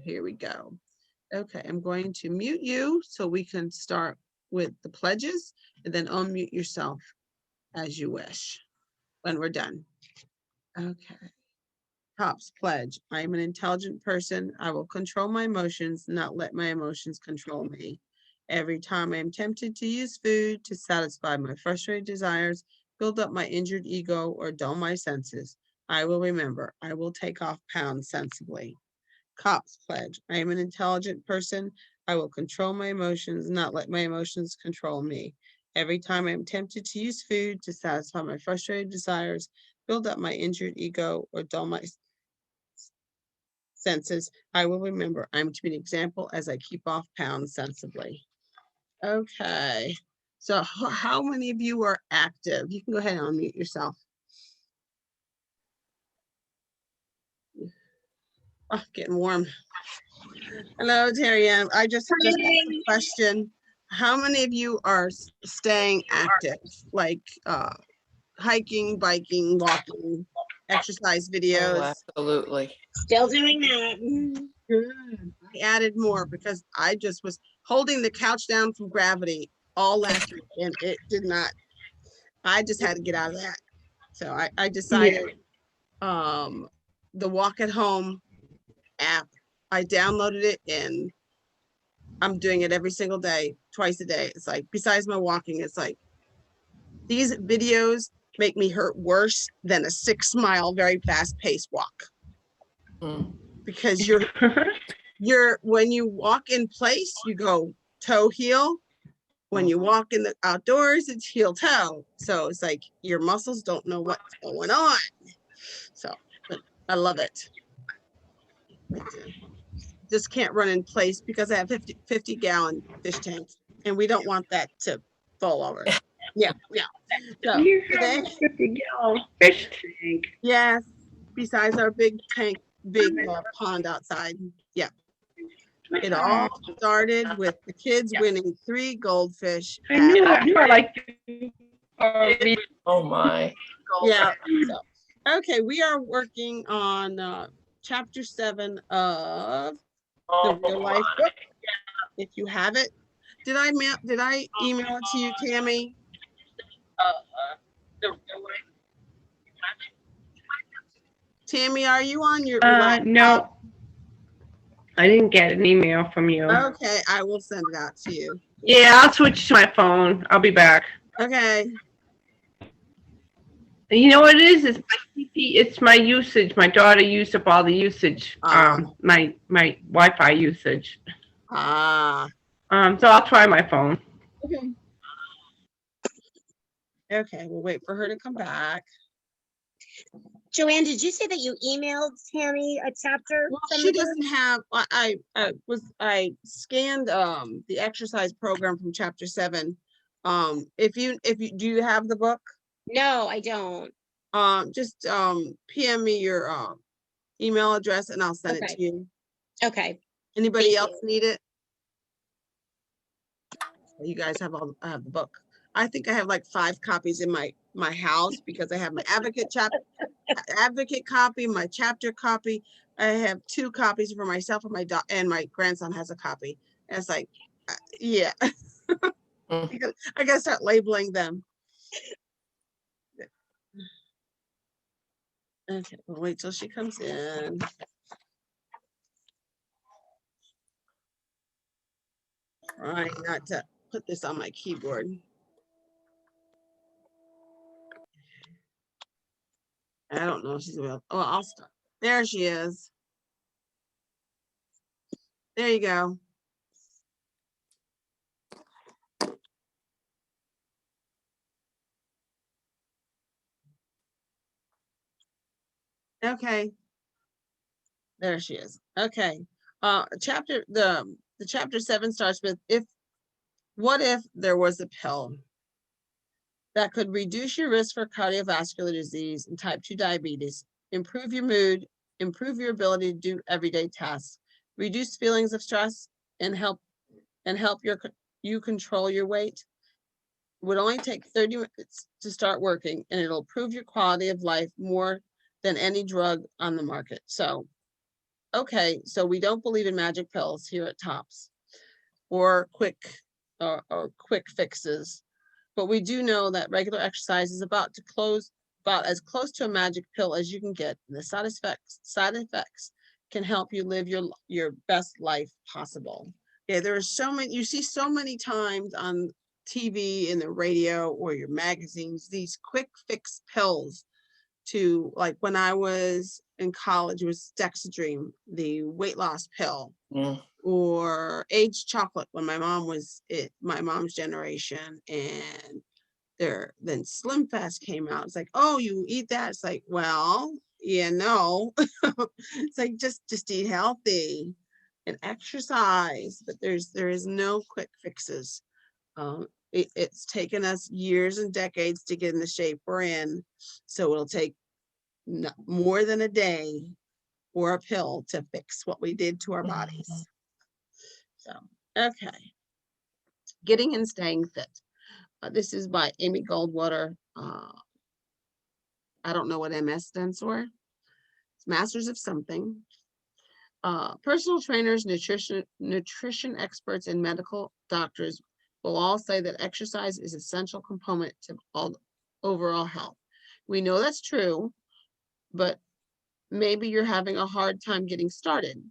here we go. Okay, I'm going to mute you so we can start with the pledges, and then unmute yourself as you wish when we're done. Okay. Cops pledge. I am an intelligent person. I will control my emotions, not let my emotions control me. Every time I am tempted to use food to satisfy my frustrated desires, build up my injured ego, or dull my senses, I will remember. I will take off pounds sensibly. Cops pledge. I am an intelligent person. I will control my emotions, not let my emotions control me. Every time I am tempted to use food to satisfy my frustrated desires, build up my injured ego, or dull my senses, I will remember. I'm to be an example as I keep off pounds sensibly. Okay. So how many of you are active? You can go ahead and unmute yourself. Oh, getting warm. Hello, Terry Ann. I just asked a question. How many of you are staying active, like hiking, biking, walking, exercise videos? Oh, absolutely. Still doing that. Good. I added more because I just was holding the couch down from gravity all last week and it did not. I just had to get out of that. So I decided the walk at home app, I downloaded it and I'm doing it every single day, twice a day. It's like, besides my walking, it's like these videos make me hurt worse than a 6 mile, very fast paced walk. Because when you walk in place, you go toe heel. When you walk in the outdoors, it's heel toe. So it's like your muscles don't know what's going on. So but I love it. Just can't run in place because I have 50 gallon fish tanks and we don't want that to fall over. Yeah. So You today, have a 50-gallon fish tank. yes, besides our big tank, big pond outside. Yeah. It all started with the kids winning 3 goldfish. I knew that. You are like, Oh my. Yeah. So, okay, we are working on chapter 7 of the real life book. If you have it, did I email it to you, Tammy? Tammy, are you on your laptop? No. I didn't get an email from you. Okay, I will send it out to you. Yeah, I'll switch to my phone. I'll be back. Okay. You know what it is? It's my usage. My daughter used up all the usage. My Wi-Fi usage. So I'll try my phone. Okay. Okay, we'll wait for her to come back. Joanne, did you say that you emailed Tammy a chapter? Well, she doesn't have. I scanned the exercise program from chapter 7. If you do you have the book? No, I don't. Just PM me your email address and I'll send it to you. Okay. Anybody else need it? You guys have I have the book. I think I have like 5 copies in my house because I have my advocate copy, my chapter copy. I have 2 copies for myself and my grandson has a copy. And it's like, yeah. I gotta start labeling them. Okay, we'll wait till she comes in. Trying not to put this on my keyboard. I don't know if she's available. Oh, I'll start. There she is. There you go. Okay. There she is. Okay. The chapter 7 starts with what if there was a pill that could reduce your risk for cardiovascular disease and type 2 diabetes, improve your mood, improve your ability to do everyday tasks, reduce feelings of stress, and help you control your weight? It would only take 30 minutes to start working, and it'll improve your quality of life more than any drug on the market. So okay, so we don't believe in magic pills here at Tops or quick quick fixes, but we do know that regular exercise is about as close to a magic pill as you can get. And the side effects can help you live your best life possible. Yeah, there are so many, you see so many times on TV and the radio or your magazines, these quick fix pills to, like when I was in college, it was Dexedrine, the weight loss pill, or aged chocolate when my mom was my mom's generation, and then Slim Fast came out. It's like, oh, you eat that? It's like, well, yeah, no. It's like just eat healthy and exercise, but there is no quick fixes. It's taken us years and decades to get in the shape we're in, so it'll take more than a day or a pill to fix what we did to our bodies. So, okay. Getting and Staying Fit. This is by Amy Goldwater. I don't know what MS stands for. It's Masters of something. Personal trainers, nutrition experts, and medical doctors will all say that exercise is an essential component to all overall health. We know that's true, but maybe you're having a hard time getting started.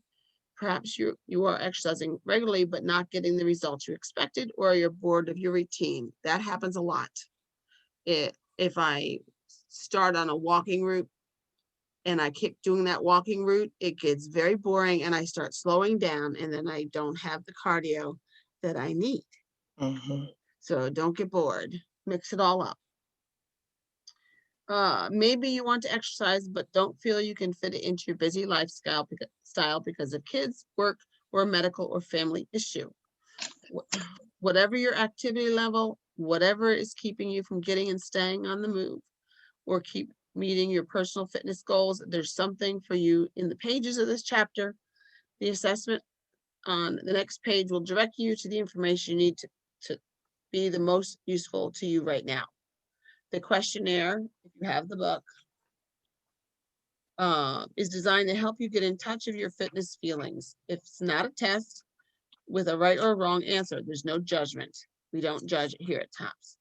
Perhaps you are exercising regularly, but not getting the results you expected, or you're bored of your routine. That happens a lot. If I start on a walking route and I keep doing that walking route, it gets very boring and I start slowing down, and then I don't have the cardio that I need. So don't get bored. Mix it all up. Maybe you want to exercise, but don't feel you can fit it into your busy lifestyle because of kids, work, or a medical or family issue. Whatever your activity level, whatever is keeping you from getting and staying on the move, or keep meeting your personal fitness goals, there's something for you in the pages of this chapter. The assessment on the next page will direct you to the information you need to be the most useful to you right now. The questionnaire, if you have the book, is designed to help you get in touch with your fitness feelings. It's not a test with a right or wrong answer. There's no judgment. We don't judge here at Tops.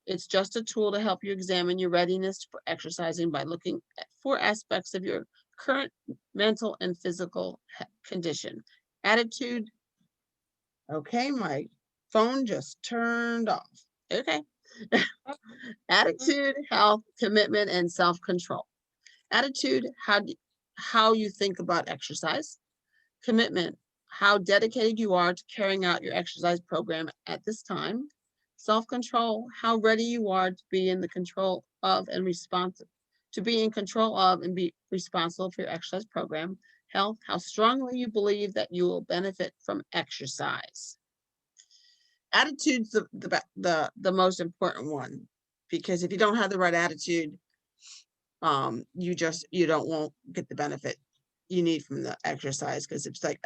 It's just a tool to help you examine your readiness for exercising by looking at 4 aspects of your current mental and physical condition. Attitude. Okay, my phone just turned off. Okay. Attitude, health, commitment, and self-control. Attitude, how you think about exercise. Commitment, how dedicated you are to carrying out your exercise program at this time. Self-control, how ready you are to be in control of and be responsible for your exercise program. Health, how strongly you believe that you will benefit from exercise. Attitude's the most important one, because if you don't have the right attitude, you won't get the benefit you need from the exercise. Because it's like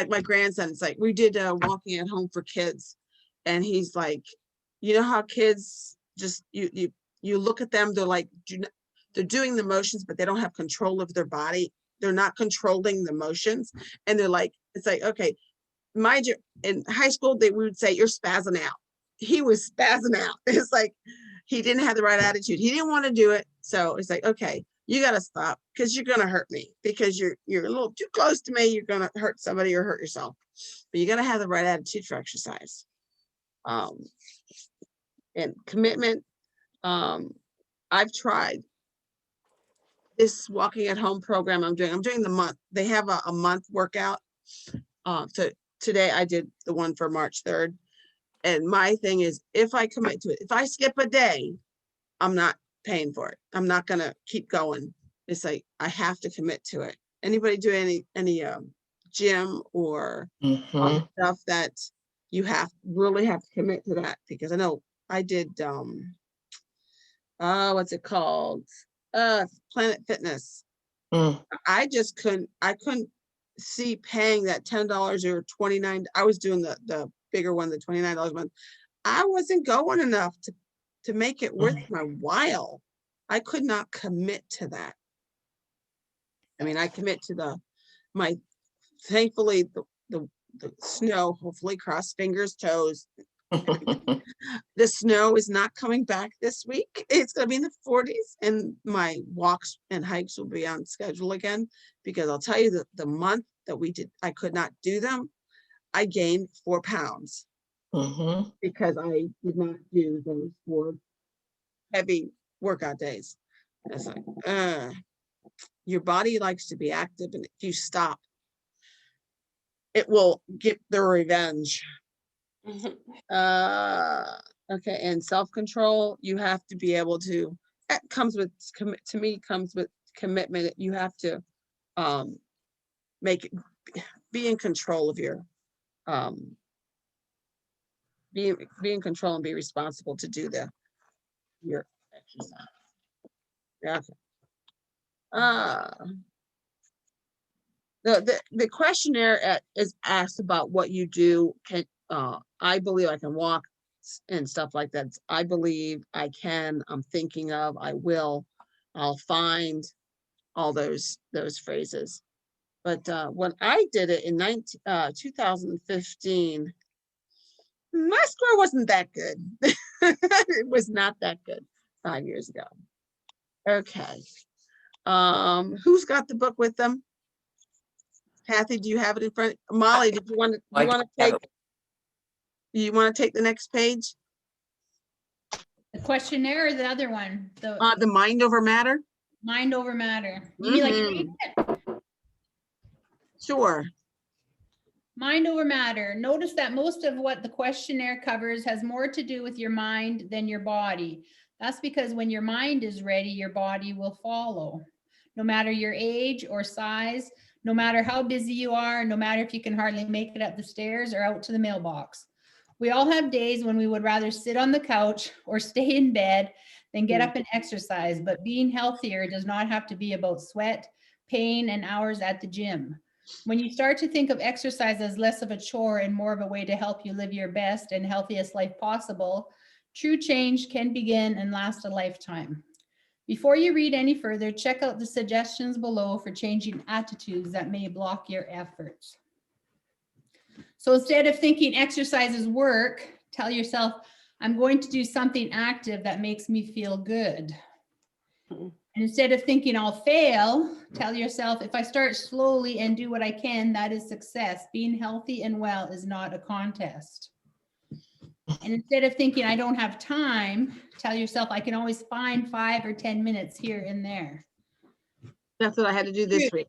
my grandson, it's like we did walking at home for kids, and he's like, you know how kids just you look at them, they're like, they're doing the motions, but they don't have control of their body. They're not controlling the motions, and they're like, it's like, okay, in high school we would say you're spazzing out. He was spazzing out. It's like he didn't have the right attitude. He didn't want to do it. So it's like, okay, you got to stop, because you're going to hurt me, because you're a little too close to me. You're going to hurt somebody or hurt yourself. But you got to have the right attitude for exercise. And commitment. I've tried this walking at home program I'm doing the month. They have a month workout. So today I did the one for March 3rd. And my thing is, if I commit to it, if I skip a day, I'm not paying for it. I'm not going to keep going. It's like, I have to commit to it. Anybody do any gym or stuff that you really have to commit to that? Because I know I did, what's it called? Planet Fitness. I couldn't see paying that $10 or $29. I was doing the bigger one, the $29 one. I wasn't going enough to make it worth my while. I could not commit to that. I mean, I commit to thankfully, the snow, hopefully cross fingers, toes. The snow is not coming back this week. It's gonna be in the 40s and my walks and hikes will be on schedule again, because I'll tell you that the month that I could not do them, I gained 4 pounds because I did not do those 4 heavy workout days. It's like, your body likes to be active, and if you stop, it will get the revenge. Okay, and self-control, you have to be able to, that comes with commitment. You have to be in control of your be in control and be responsible to do your exercise. Yeah. The questionnaire is asked about what you do. I believe I can walk and stuff like that. I believe I can, I'm thinking of, I will, I'll find, all those phrases. But when I did it in 2015, my score wasn't that good. It was not that good 5 years ago. Okay. Who's got the book with them? Kathy, do you have it in front? Molly, did you want to take the next page? The questionnaire or the other one? The mind over matter? Mind over matter. You mean like read it? Sure. Mind over matter. Notice that most of what the questionnaire covers has more to do with your mind than your body. That's because when your mind is ready, your body will follow. No matter your age or size, no matter how busy you are, no matter if you can hardly make it up the stairs or out to the mailbox. We all have days when we would rather sit on the couch or stay in bed than get up and exercise, but being healthier does not have to be about sweat, pain, and hours at the gym. When you start to think of exercise as less of a chore and more of a way to help you live your best and healthiest life possible, true change can begin and last a lifetime. Before you read any further, check out the suggestions below for changing attitudes that may block your efforts. So instead of thinking exercise is work, tell yourself, I'm going to do something active that makes me feel good. And instead of thinking I'll fail, tell yourself, if I start slowly and do what I can, that is success. Being healthy and well is not a contest. And instead of thinking I don't have time, tell yourself I can always find 5 or 10 minutes here and there. That's what I had to do this week.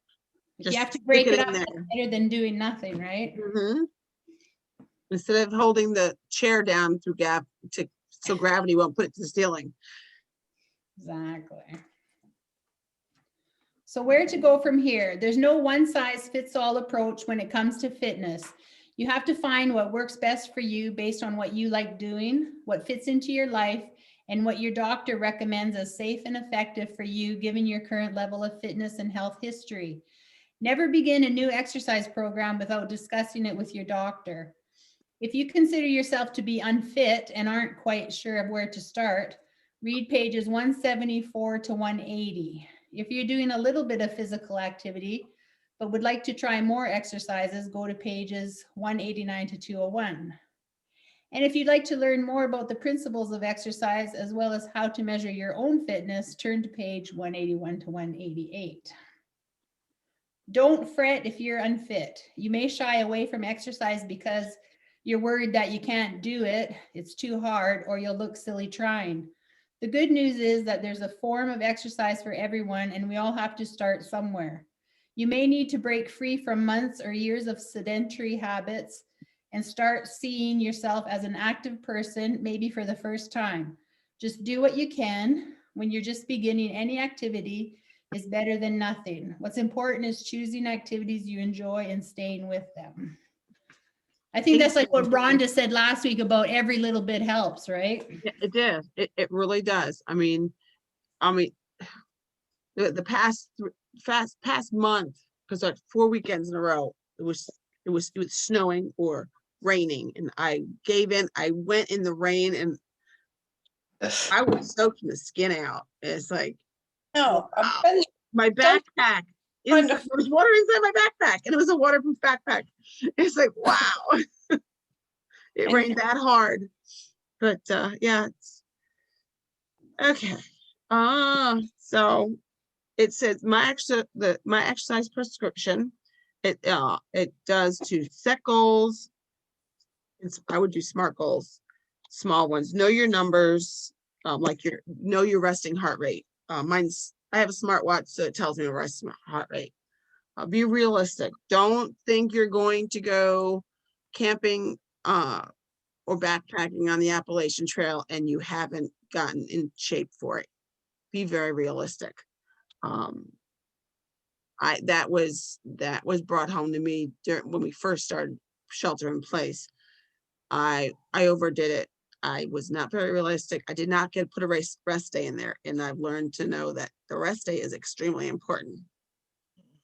You have to break it up, better than doing nothing, right? Instead of holding the chair down through so gravity won't put it to the ceiling. Exactly. So where to go from here? There's no one size fits all approach when it comes to fitness. You have to find what works best for you based on what you like doing, what fits into your life, and what your doctor recommends as safe and effective for you given your current level of fitness and health history. Never begin a new exercise program without discussing it with your doctor. If you consider yourself to be unfit and aren't quite sure of where to start, read pages 174 to 180. If you're doing a little bit of physical activity, but would like to try more exercises, go to pages 189 to 201. And if you'd like to learn more about the principles of exercise, as well as how to measure your own fitness, turn to page 181 to 188. Don't fret if you're unfit. You may shy away from exercise because you're worried that you can't do it, it's too hard, or you'll look silly trying. The good news is that there's a form of exercise for everyone, and we all have to start somewhere. You may need to break free from months or years of sedentary habits and start seeing yourself as an active person, maybe for the first time. Just do what you can. When you're just beginning, any activity is better than nothing. What's important is choosing activities you enjoy and staying with them. I think that's like what Rhonda said last week about every little bit helps, right? Yeah, it did. It really does. I mean, the past month, because like 4 weekends in a row, it was snowing or raining, and I gave in. I went in the rain, and I was soaking the skin out. It's like, No, wow. My backpack There was water inside my backpack, and it was a waterproof backpack. It's like, wow. It rained that hard. But yeah, it's okay. So it says my exercise prescription. It does to set goals. I would do SMART goals, small ones. Know your numbers, like know your resting heart rate. I have a smartwatch, so it tells me my resting heart rate. Be realistic. Don't think you're going to go camping or backpacking on the Appalachian Trail and you haven't gotten in shape for it. Be very realistic. That was brought home to me when we first started shelter in place. I overdid it. I was not very realistic. I did not put a rest day in there, and I've learned to know that the rest day is extremely important.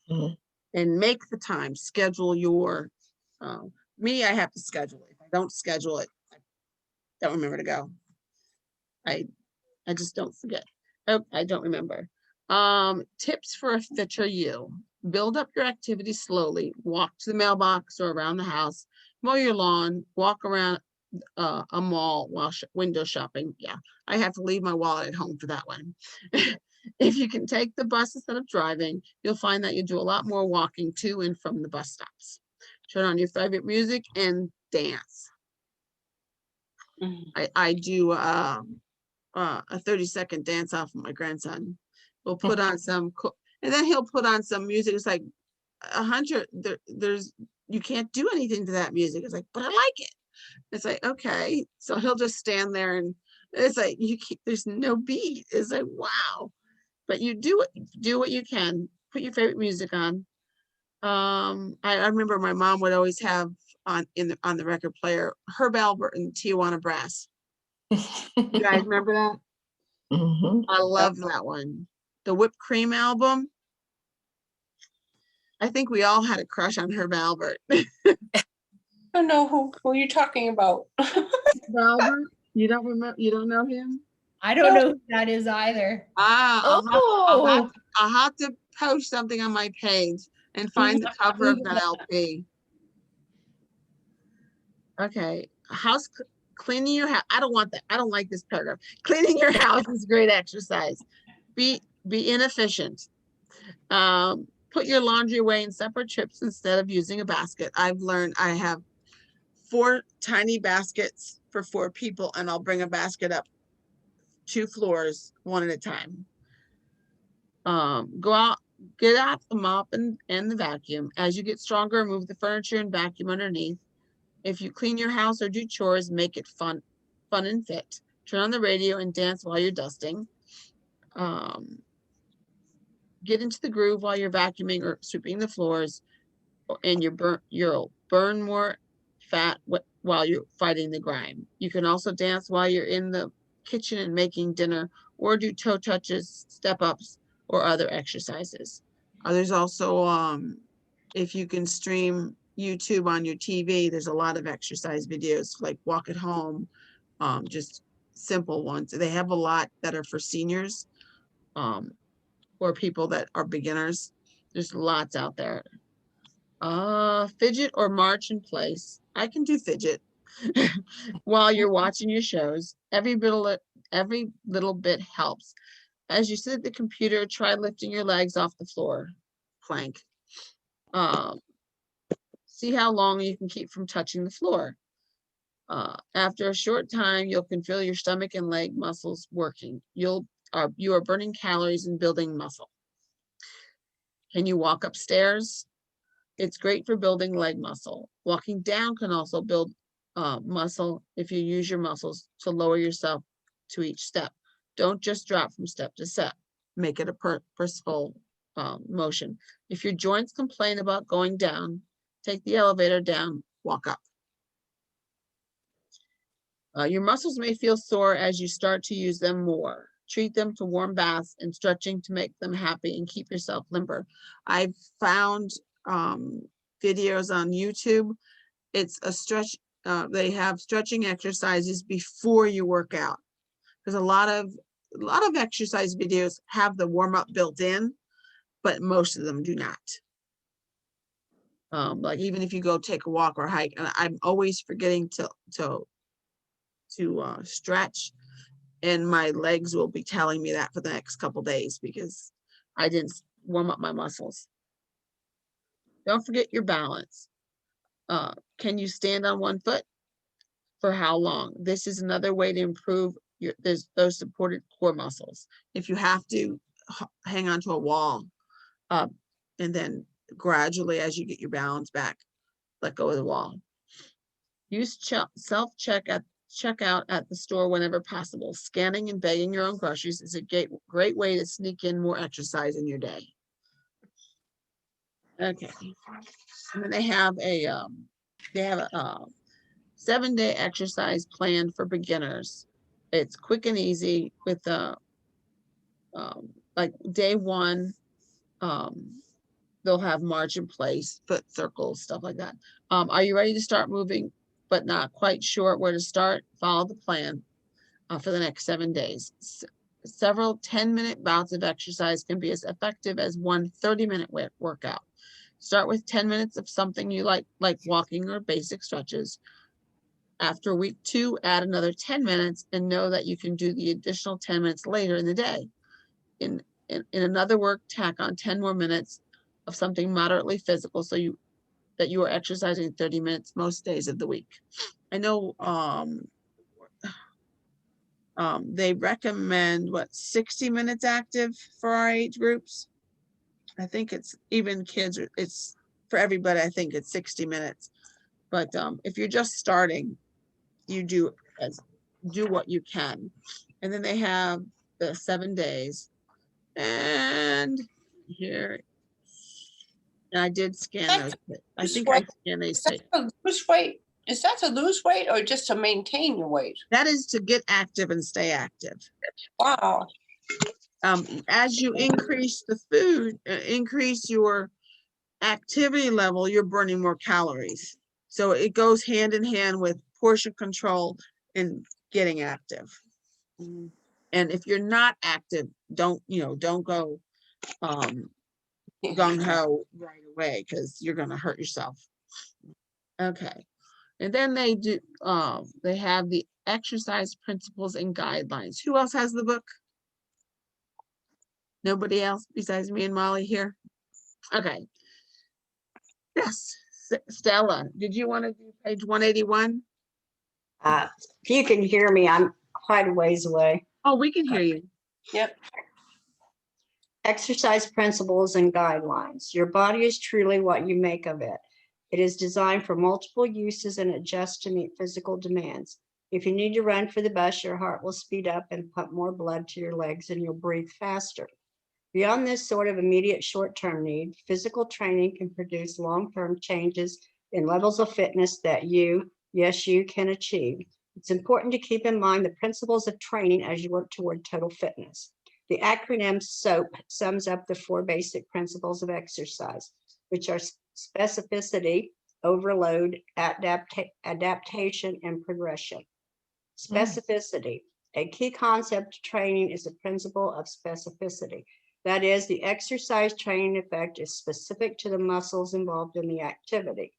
And make the time. Schedule your. Me, I have to schedule it. If I don't schedule it, I don't remember to go. I just don't forget. Oh, I don't remember. Tips for a fitter you. Build up your activity slowly. Walk to the mailbox or around the house. Mow your lawn. Walk around a mall while window shopping. Yeah, I have to leave my wallet at home for that one. If you can take the bus instead of driving, you'll find that you do a lot more walking to and from the bus stops. Turn on your favorite music and dance. I do a 30-second dance off of my grandson. We'll put on some, and then he'll put on some music. It's like 100. You can't do anything to that music. It's like, but I like it. It's like, okay. So he'll just stand there and it's like, there's no beat. It's like, wow. But you do what you can. Put your favorite music on. I remember my mom would always have on the record player, Herb Albert and Tijuana Brass. You guys remember that? I love that one. The Whipped Cream album. I think we all had a crush on Herb Albert. I don't know who you're talking about. Albert? You don't remember? You don't know him? I don't know who that is either. I'll have to post something on my page and find the cover of that LP. Okay. Cleaning your house. I don't want that. I don't like this paragraph. Cleaning your house is great exercise. Be inefficient. Put your laundry away in separate trips instead of using a basket. I've learned I have 4 tiny baskets for 4 people, and I'll bring a basket up 2 floors, one at a time. Go out, get out the mop and the vacuum. As you get stronger, move the furniture and vacuum underneath. If you clean your house or do chores, make it fun and fit. Turn on the radio and dance while you're dusting. Get into the groove while you're vacuuming or sweeping the floors, and you'll burn more fat while you're fighting the grime. You can also dance while you're in the kitchen and making dinner, or do toe touches, step ups, or other exercises. There's also, if you can stream YouTube on your TV, there's a lot of exercise videos like walk at home, just simple ones. They have a lot that are for seniors, or people that are beginners. There's lots out there. Fidget or march in place. I can do fidget while you're watching your shows. Every little bit helps. As you sit at the computer, try lifting your legs off the floor. Plank. See how long you can keep from touching the floor. After a short time, you can feel your stomach and leg muscles working. You are burning calories and building muscle. Can you walk upstairs? It's great for building leg muscle. Walking down can also build muscle if you use your muscles to lower yourself to each step. Don't just drop from step to step. Make it a purposeful motion. If your joints complain about going down, take the elevator down, walk up. Your muscles may feel sore as you start to use them more. Treat them to warm baths and stretching to make them happy and keep yourself limber. I've found videos on YouTube. It's a stretch. They have stretching exercises before you work out, because a lot of exercise videos have the warm up built in. but most of them do not. Like even if you go take a walk or hike, and I'm always forgetting to stretch, and my legs will be telling me that for the next couple days because I didn't warm up my muscles. Don't forget your balance. Can you stand on one foot? For how long? This is another way to improve those supported core muscles. If you have to hang onto a wall, and then gradually, as you get your balance back, let go of the wall. Use checkout at the store whenever possible. Scanning and bagging your own groceries is a great way to sneak in more exercise in your day. Okay, and then they have a 7-day exercise plan for beginners. It's quick and easy with like day 1, they'll have march in place, foot circles, stuff like that. Are you ready to start moving, but not quite sure where to start? Follow the plan for the next 7 days. Several 10-minute bouts of exercise can be as effective as one 30-minute workout. Start with 10 minutes of something you like walking or basic stretches. After week 2, add another 10 minutes and know that you can do the additional 10 minutes later in the day. In another work, tack on 10 more minutes of something moderately physical so that you are exercising 30 minutes most days of the week. I know they recommend 60 minutes active for our age groups. I think it's even kids, it's for everybody. I think it's 60 minutes. But if you're just starting, you do what you can. And then they have the 7 days. And here, and I did scan those. I think I scanned these. Is that to lose weight? Is that to lose weight or just to maintain your weight? That is to get active and stay active. Wow. As you increase the food, increase your activity level, you're burning more calories. So it goes hand in hand with portion control and getting active. And if you're not active, don't go gung-ho right away because you're going to hurt yourself. Okay. And then they have the exercise principles and guidelines. Who else has the book? Nobody else besides me and Molly here? Okay. Yes. Stella, did you want to do page 181? If you can hear me, I'm quite a ways away. Oh, we can hear you. Yep. Exercise principles and guidelines. Your body is truly what you make of it. It is designed for multiple uses and adjusts to meet physical demands. If you need to run for the bus, your heart will speed up and pump more blood to your legs and you'll breathe faster. Beyond this sort of immediate short-term need, physical training can produce long-term changes in levels of fitness that you can achieve. It's important to keep in mind the principles of training as you work toward total fitness. The acronym SOAP sums up the 4 basic principles of exercise, which are specificity, overload, adaptation, and progression. Specificity. A key concept of training is the principle of specificity. That is, the exercise training effect is specific to the muscles involved in the activity.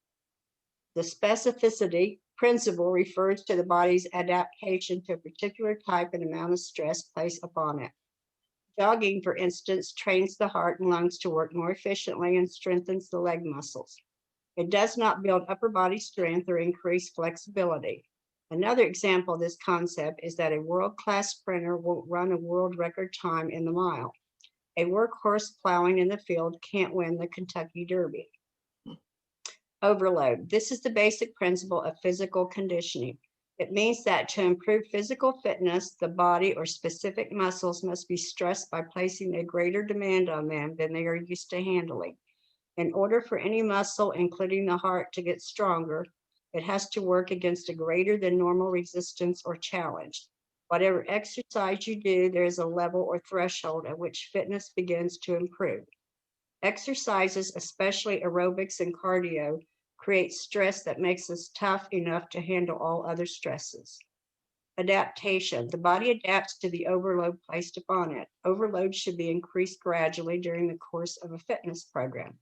The specificity principle refers to the body's adaptation to a particular type and amount of stress placed upon it. Jogging, for instance, trains the heart and lungs to work more efficiently and strengthens the leg muscles. It does not build upper body strength or increase flexibility. Another example of this concept is that a world-class sprinter won't run a world record time in the mile. A workhorse plowing in the field can't win the Kentucky Derby. Overload. This is the basic principle of physical conditioning. It means that to improve physical fitness, the body or specific muscles must be stressed by placing a greater demand on them than they are used to handling. In order for any muscle, including the heart, to get stronger, it has to work against a greater than normal resistance or challenge. Whatever exercise you do, there is a level or threshold at which fitness begins to improve. Exercises, especially aerobics and cardio, create stress that makes us tough enough to handle all other stresses. Adaptation. The body adapts to the overload placed upon it. Overload should be increased gradually during the course of a fitness program.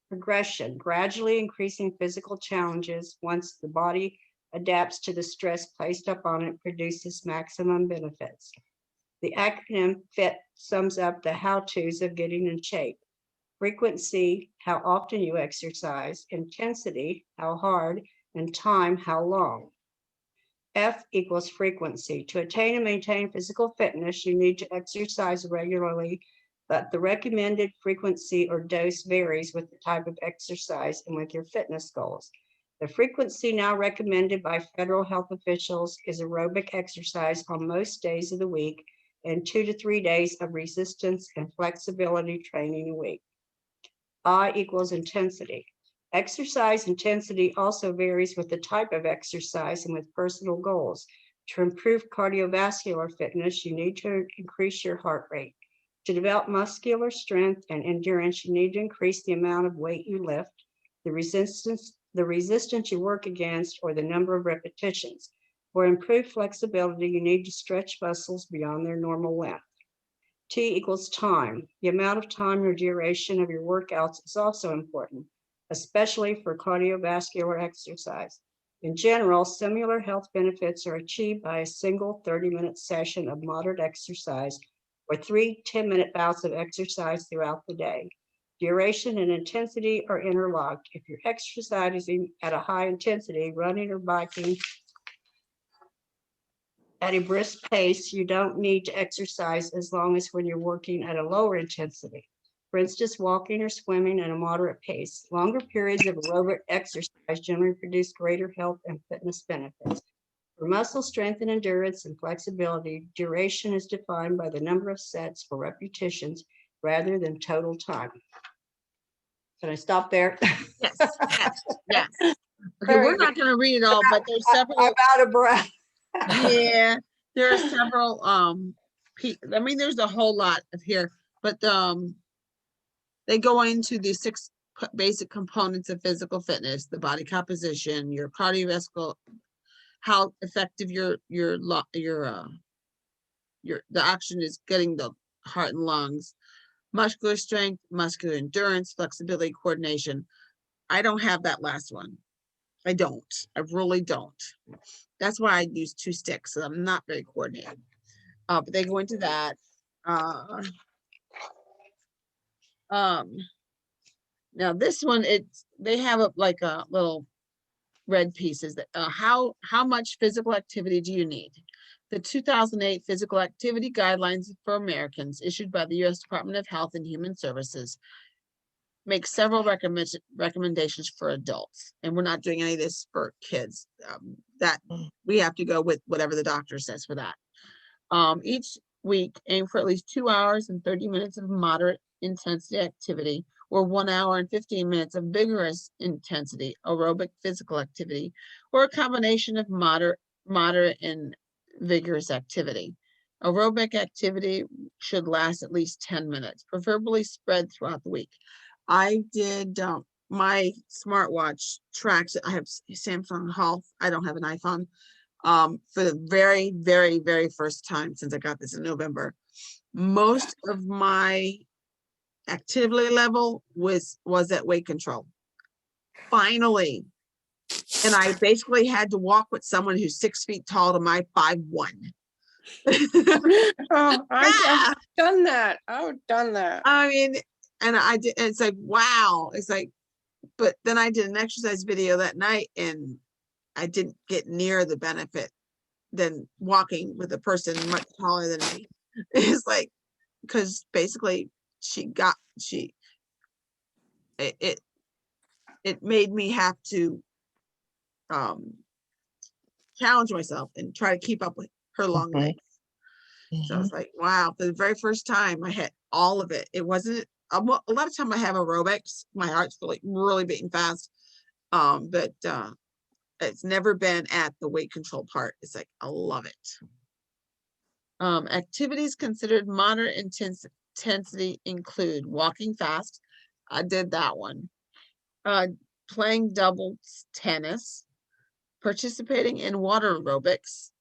Progression. Gradually increasing physical challenges once the body adapts to the stress placed upon it produces maximum benefits. The acronym FIT sums up the how-tos of getting in shape. Frequency, how often you exercise, intensity, how hard, and time, how long. F equals frequency. To attain and maintain physical fitness, you need to exercise regularly, but the recommended frequency or dose varies with the type of exercise and with your fitness goals. The frequency now recommended by federal health officials is aerobic exercise on most days of the week and 2 to 3 days of resistance and flexibility training a week. I equals intensity. Exercise intensity also varies with the type of exercise and with personal goals. To improve cardiovascular fitness, you need to increase your heart rate. To develop muscular strength and endurance, you need to increase the amount of weight you lift, the resistance you work against, or the number of repetitions. For improved flexibility, you need to stretch muscles beyond their normal length. T equals time. The amount of time or duration of your workouts is also important, especially for cardiovascular exercise. In general, similar health benefits are achieved by a single 30-minute session of moderate exercise or 3 10-minute bouts of exercise throughout the day. Duration and intensity are interlocked. If you're exercising at a high intensity, running or biking at a brisk pace, you don't need to exercise as long as when you're working at a lower intensity. For instance, walking or swimming at a moderate pace. Longer periods of aerobic exercise generally produce greater health and fitness benefits. For muscle strength and endurance and flexibility, duration is defined by the number of sets for repetitions rather than total time. Can I stop there? Yes, yes, yes. Okay, Very we're not gonna read it all, but there's I'm several, out of breath. yeah, there are several, I mean, there's a whole lot of here, but, they go into the 6 basic components of physical fitness: the body composition, your cardiovascular, how effective the oxygen is getting the heart and lungs, muscular strength, muscular endurance, flexibility, coordination. I don't have that last one. I don't. I really don't. That's why I use 2 sticks. So I'm not very coordinated. But they go into that. Now this one, they have like a little red pieces that how much physical activity do you need? The 2008 Physical Activity Guidelines for Americans, issued by the U.S. Department of Health and Human Services, make several recommendations for adults, and we're not doing any of this for kids. That we have to go with whatever the doctor says for that. Each week, aim for at least 2 hours and 30 minutes of moderate intensity activity, or 1 hour and 15 minutes of vigorous intensity aerobic physical activity, or a combination of moderate and vigorous activity. Aerobic activity should last at least 10 minutes, preferably spread throughout the week. I did, my smartwatch tracks, I have Samsung Health, I don't have an iPhone, for the very, very, very first time since I got this in November. Most of my activity level was at weight control. Finally. And I basically had to walk with someone who's 6 feet tall to my 5'1". Oh, I've done that. I've done that. I mean, and I did, and it's like, wow. It's like, but then I did an exercise video that night and I didn't get near the benefit than walking with a person much taller than me. It's like, because basically it made me have to challenge myself and try to keep up with her long legs. So I was like, wow, for the very first time I had all of it. It wasn't a lot of time I have aerobics, my heart's really beating fast. But it's never been at the weight control part. It's like, I love it. Activities considered moderate intensity include walking fast. I did that one. Playing doubles tennis, participating in water aerobics,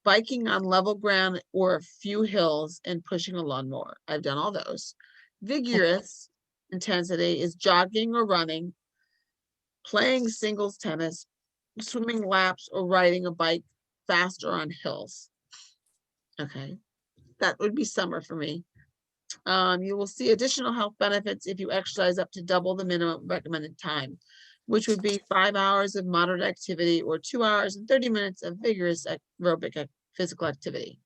biking on level ground or a few hills, and pushing a lawnmower. I've done all those. Vigorous intensity is jogging or running, playing singles tennis, swimming laps, or riding a bike faster on hills. Okay, that would be summer for me. You will see additional health benefits if you exercise up to double the minimum recommended time, which would be 5 hours of moderate activity or 2 hours and 30 minutes of vigorous aerobic physical activity.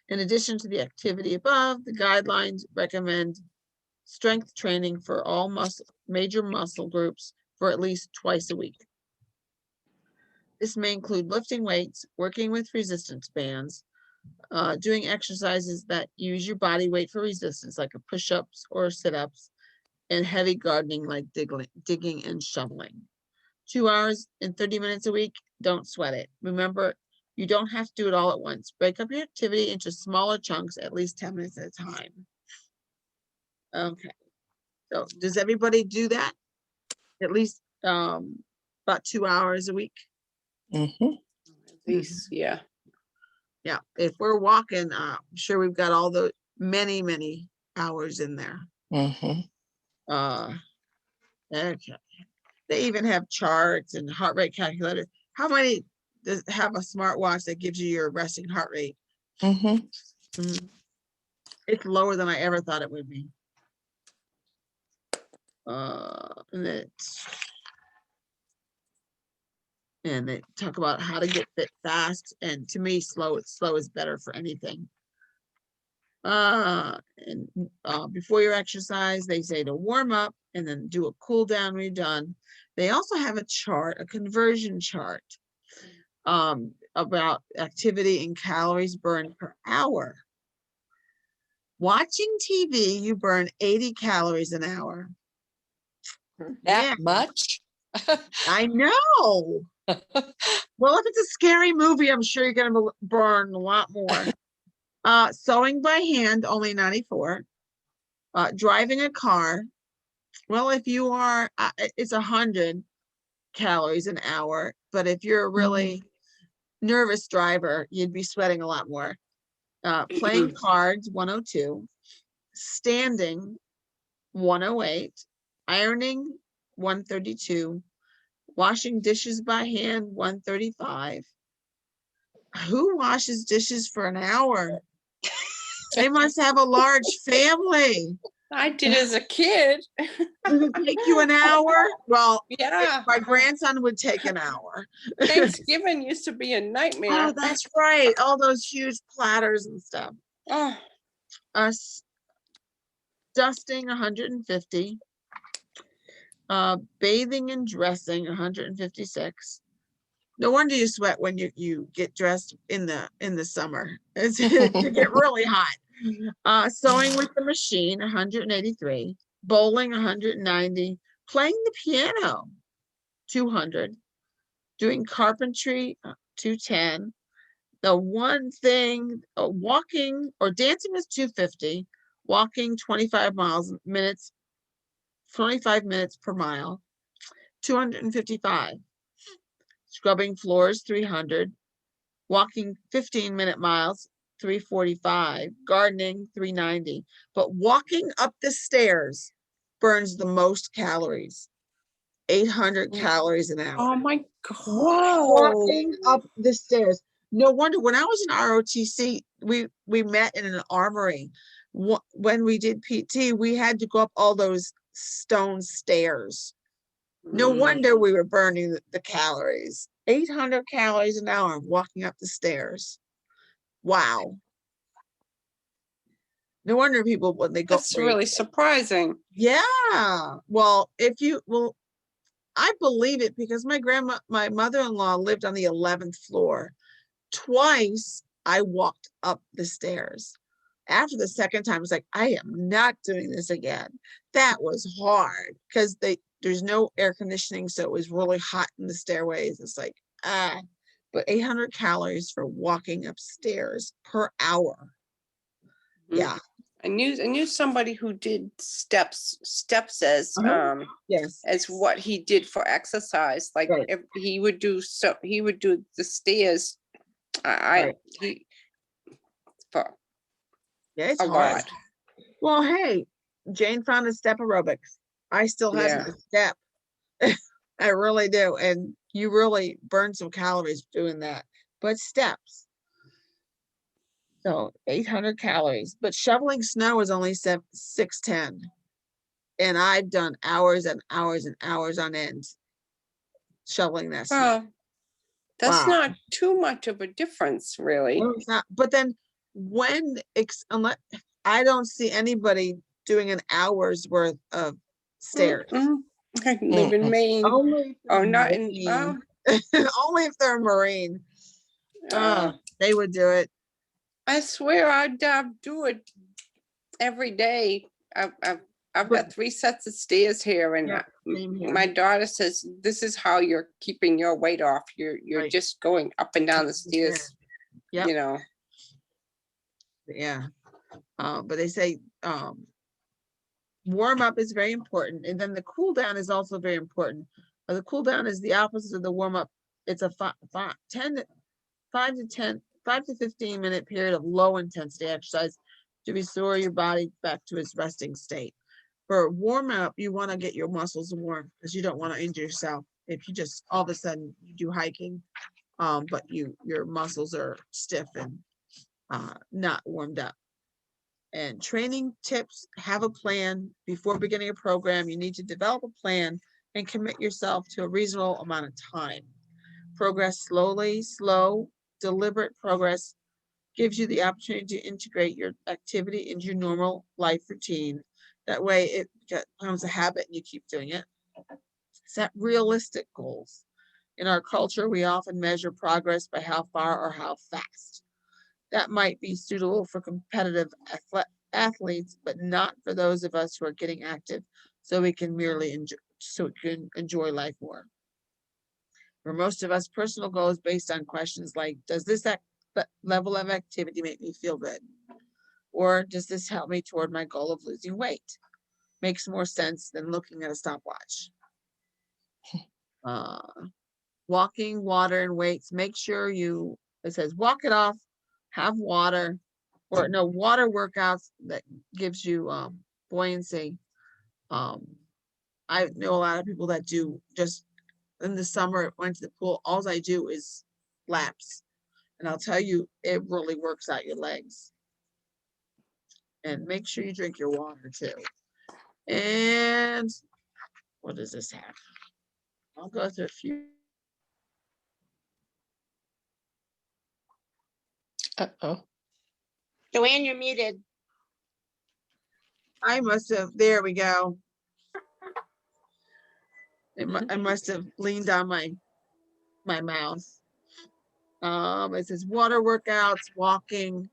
In addition to the activity above, the guidelines recommend strength training for all major muscle groups for at least twice a week. This may include lifting weights, working with resistance bands, doing exercises that use your body weight for resistance, like a push-ups or sit-ups, and heavy gardening like digging and shoveling. 2 hours and 30 minutes a week, don't sweat it. Remember, you don't have to do it all at once. Break up your activity into smaller chunks, at least 10 minutes at a time. Okay, so does everybody do that? At least about 2 hours a week? At least, yeah. Yeah, if we're walking, I'm sure we've got all the many hours in there. Okay. They even have charts and heart rate calculator. How many does have a smartwatch that gives you your resting heart rate? It's lower than I ever thought it would be. And they talk about how to get fit fast. And to me, slow is better for anything. Before your exercise, they say to warm up and then do a cool down when you're done. They also have a chart, a conversion chart, about activity and calories burned per hour. Watching TV, you burn 80 calories an hour. That much? I know. Well, if it's a scary movie, I'm sure you're going to burn a lot more. Sewing by hand, only 94. Driving a car, well, if you are, it's 100 calories an hour. But if you're a really nervous driver, you'd be sweating a lot more. Playing cards, 102. Standing, 108. Ironing, 132. Washing dishes by hand, 135. Who washes dishes for an hour? They must have a large family. I did as a kid. Does it take you an hour? Well, Yeah. my grandson would take an hour. Thanksgiving used to be a nightmare. Oh, that's right. All those huge platters and stuff. Oh, Dusting, 150. Bathing and dressing, 156. No wonder you sweat when you get dressed in the summer. You get really hot. Sewing with the machine, 183. Bowling, 190. Playing the piano, 200. Doing carpentry, 210. The one thing, walking or dancing is 250. Walking 25 minutes per mile, 255. Scrubbing floors, 300. Walking 15-minute miles, 345. Gardening, 390. But walking up the stairs burns the most calories, 800 calories an hour. oh my God. Walking up the stairs. No wonder when I was in ROTC, we met in an armory. When we did PT, we had to go up all those stone stairs. No wonder we were burning the calories. 800 calories an hour walking up the stairs. Wow. No wonder people, when they go. That's really surprising. Yeah. Well, I believe it because my mother-in-law lived on the 11th floor. Twice I walked up the stairs. After the second time, I was like, I am not doing this again. That was hard because there's no air conditioning, so it was really hot in the stairways. It's like, but 800 calories for walking upstairs per hour. Yeah. I knew somebody who did steps as Yes. as what he did for exercise. Like Right. if he would do the stairs I he, for Yeah, it's a hard. lot. Well, hey, Jane found a step aerobics. I still haven't Yeah. a step. I really do. And you really burn some calories doing that. But steps. So 800 calories. But shoveling snow is only 610. And I've done hours and hours and hours on end shoveling that snow. Well, that's Wow. not too much of a difference, really. No, it's not. But then unless I don't see anybody doing an hour's worth of stairs. Mm-mm. I live in Maine. Only if Oh, they're not in, Marine. Only if they're Marine. uh, They would do it. I swear I'd do it every day. I've got 3 sets of stairs here, and Yeah, same here. my daughter says this is how you're keeping your weight off. You're Right. just going up and down the stairs. Yep. You know. Yeah. But they say warm up is very important, and then the cool down is also very important. The cool down is the opposite of the warm up. It's a 5 to 15 minute period of low intensity exercise to restore your body back to its resting state. For warm up, you want to get your muscles warm because you don't want to injure yourself if you just all of a sudden you do hiking, but your muscles are stiff and not warmed up. And training tips: have a plan before beginning a program. You need to develop a plan and commit yourself to a reasonable amount of time. Progress slowly. Slow, deliberate progress gives you the opportunity to integrate your activity into your normal life routine. That way it becomes a habit and you keep doing it. Set realistic goals. In our culture, we often measure progress by how far or how fast. That might be suitable for competitive athletes, but not for those of us who are getting active so we can enjoy life more. For most of us, personal goals based on questions like, does this level of activity make me feel good? Or does this help me toward my goal of losing weight? Makes more sense than looking at a stopwatch. Walking, water, and weights. Make sure it says walk it off, have water, or no, water workouts that gives you buoyancy. I know a lot of people that do just in the summer, went to the pool. All I do is laps. And I'll tell you, it really works out your legs. And make sure you drink your water too. And what does this have? I'll go through a few. Uh-oh. Joanne, you're muted. I must have, there we go. I must have leaned on my mouse. It says water workouts, walking.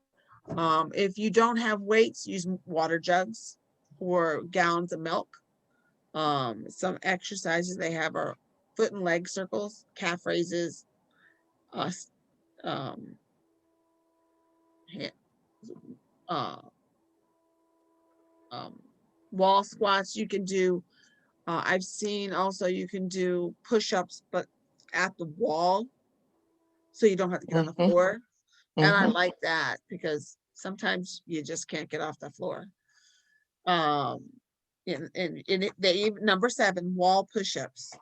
If you don't have weights, use water jugs or gallons of milk. Some exercises they have are foot and leg circles, calf raises, wall squats. You can do. I've seen also you can do push-ups, but at the wall, so you don't have to get on the floor. And I like that because sometimes you just can't get off the floor. Number 7, wall push-ups.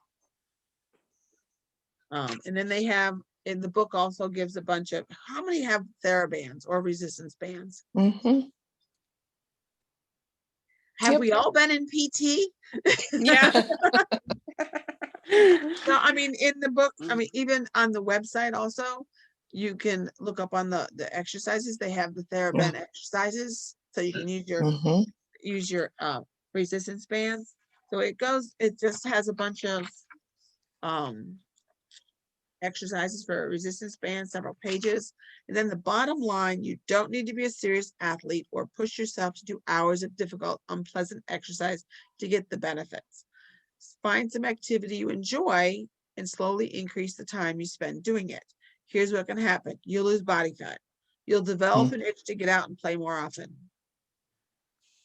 And then they have in the book also gives a bunch of, how many have TheraBands or resistance bands? Have we all been in PT? Yeah. No, I mean, in the book, I mean, even on the website also, you can look up on the exercises. They have the TheraBand exercises, so you can use your resistance bands. So it just has a bunch of exercises for resistance bands, several pages. And then the bottom line, you don't need to be a serious athlete or push yourself to do hours of difficult, unpleasant exercise to get the benefits. Find some activity you enjoy and slowly increase the time you spend doing it. Here's what can happen. You'll lose body fat. You'll develop an itch to get out and play more often.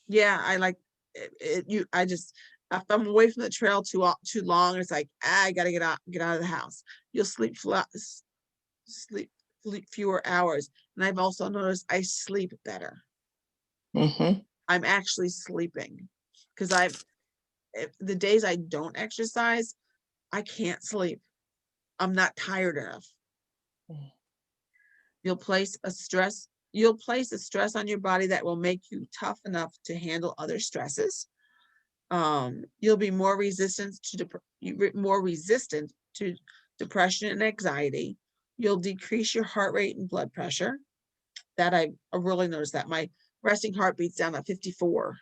Yeah, I like it. If I'm away from the trail too long, it's like, I gotta get out of the house. You'll sleep fewer hours. And I've also noticed I sleep better. Mm-hmm. I'm actually sleeping because the days I don't exercise, I can't sleep. I'm not tired enough. Mm. You'll place a stress on your body that will make you tough enough to handle other stresses. You'll be more resistant to depression and anxiety. You'll decrease your heart rate and blood pressure. That I really noticed that my resting heartbeat's down at 54.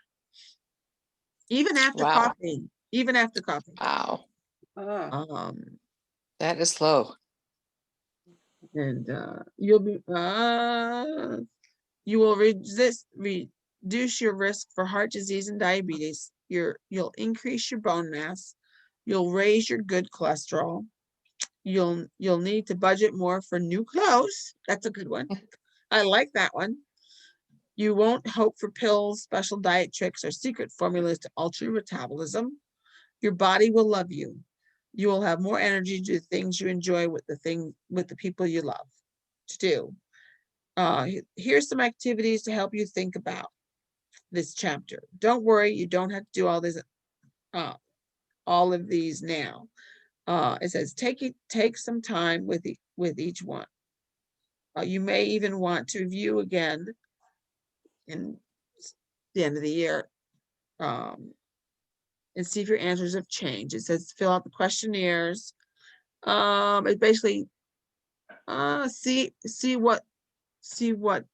Even after Wow. coffee. Even after coffee. Wow. Oh, that is low. And you will reduce your risk for heart disease and diabetes. You'll increase your bone mass. You'll raise your good cholesterol. You'll need to budget more for new clothes. That's a good one. I like that one. You won't hope for pills, special diet tricks, or secret formulas to alter your metabolism. Your body will love you. You will have more energy to do things you enjoy with the people you love to do. Here's some activities to help you think about this chapter. Don't worry, you don't have to do all of these now. It says take some time with each one. You may even want to review again in the end of the year, and see if your answers have changed. It says fill out the questionnaires. It basically see what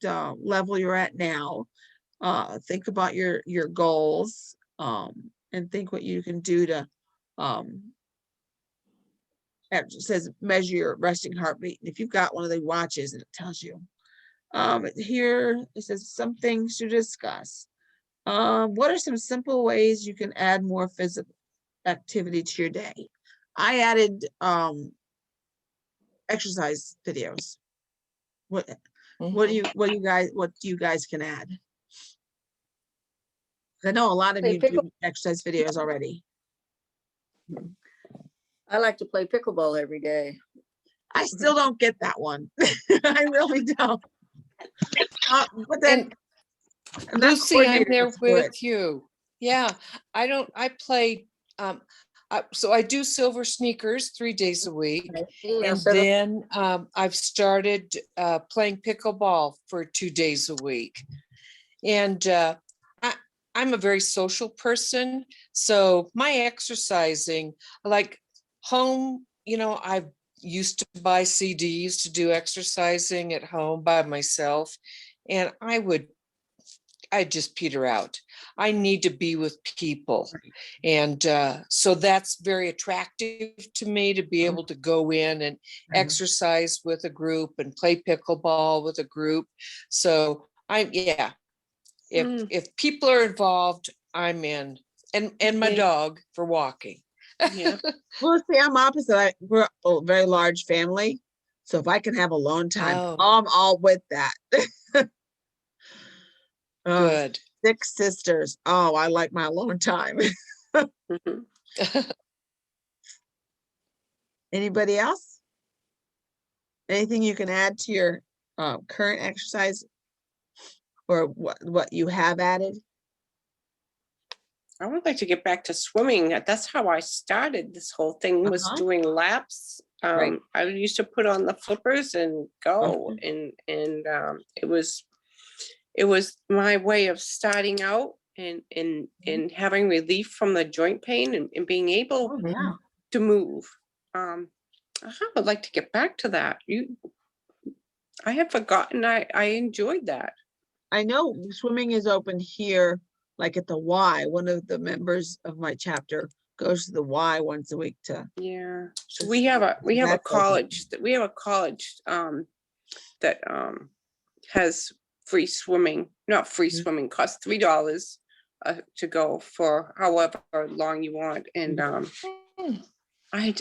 level you're at now. Think about your goals, and think what you can do to it says measure your resting heartbeat. And if you've got one of the watches and it tells you, here it says some things to discuss. What are some simple ways you can add more physical activity to your day? I added exercise videos. What do you guys can add? I know a lot of Play you do exercise videos already. I like to play pickleball every day. I still don't get that one. I really don't. But then I'm not Lucy, I'm coordinated there with it. with you. Yeah, I play, so I do silver sneakers 3 days a week. And then I've started playing pickleball for 2 days a week. And I'm a very social person. So my exercising, like home, I used to buy CDs to do exercising at home by myself. And I just peter out. I need to be with people. And so that's very attractive to me, to be able to go in and exercise with a group and play pickleball with a group. So if people are involved, I'm in. And my dog for walking. Yeah. Well, see, I'm opposite. We're a very large family. So if I can have alone time, Oh. I'm all with that. Good. 6 sisters. Oh, I like my alone time. Anybody else? Anything you can add to your current exercise, or what you have added? I would like to get back to swimming. That's how I started this whole thing, was doing laps. Right. I used to put on the flippers and go, and it was my way of starting out and having relief from the joint pain and being able to move. I would like to get back to that. I had forgotten I enjoyed that. I know swimming is open here, like at the Y. One of the members of my chapter goes to the Y once a week to. Yeah. So to we have a swim. That's open. college that has free swimming, not free swimming, costs $3 to go for however long you want. And I